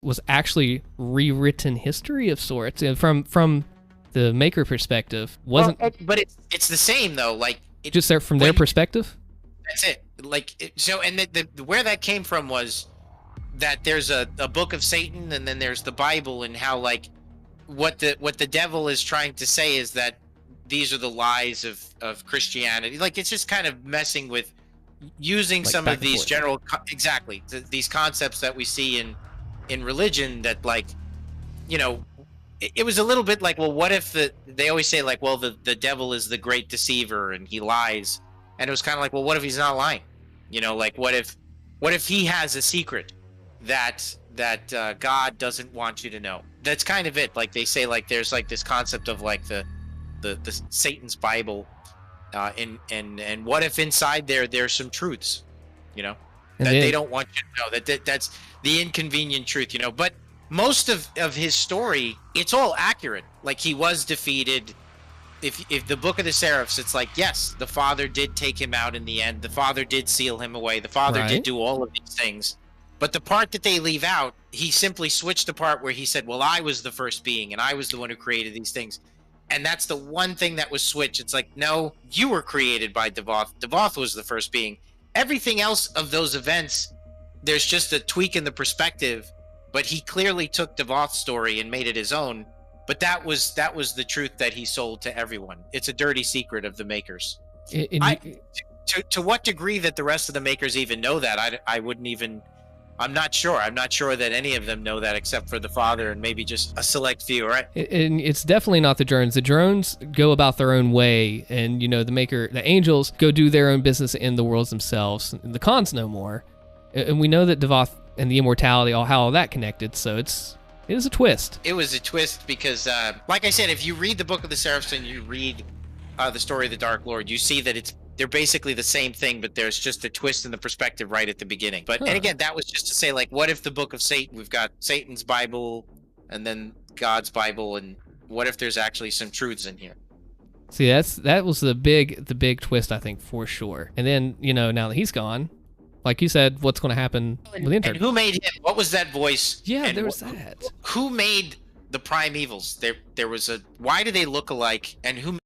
was actually rewritten history of sorts, from the maker perspective. Wasn't But it's the same though. Like just there from their perspective. That's it. And where that came from was that there's a book of Satan, and then there's the Bible, and how like what the devil is trying to say is that these are the lies of Christianity. Like it's just kind of messing with using Like some back of and these forth. general these concepts that we see in religion, that like, you know, it was a little bit like, well, what if they always say like, well, the devil is the great deceiver and he lies, and it was kind of like, well, what if he's not lying? You know, like what if he has a secret that God doesn't want you to know? That's kind of it. Like they say, like there's like this concept of like the Satan's Bible, and what if inside there's some truths, you know, And that then, they don't want you to know, that's the inconvenient truth, you know. But most of his story, it's all accurate. Like he was defeated. If the Book of the Seraphs, it's like, yes, the Father did take him out in the end. The Father did seal him away. The Father Right. did do all of these things. But the part that they leave out, he simply switched the part where he said, well, I was the first being and I was the one who created these things. And that's the one thing that was switched. It's like, no, you were created by Devoth. Devoth was the first being. Everything else of those events, there's just a tweak in the perspective, but he clearly took Devoth's story and made it his own. But that was the truth that he sold to everyone. It's a dirty secret of the makers. To what degree that the rest of the makers even know that, I wouldn't even. I'm not sure. I'm not sure that any of them know that, except for the Father and maybe just a select few, right? and it's definitely not the drones. The drones go about their own way, and the angels go do their own business in the worlds themselves. The cons know more, and we know that Devoth and the immortality, how all that connected. So it is a twist. It was a twist because, like I said, if you read the Book of the Seraphs and you read the story of the Dark Lord, you see that they're basically the same thing, but there's just a twist in the perspective right at the beginning. But and again, that was just to say, like, what if the Book of Satan? We've got Satan's Bible and then God's Bible, and what if there's actually some truths in here? See, that was the big twist, I think, for sure. And then now that he's gone, like you said, what's going to happen with Intern? And who made him? What was that voice? Yeah, and there was that. Who made the prime evils? There was a. Why do they look alike? And who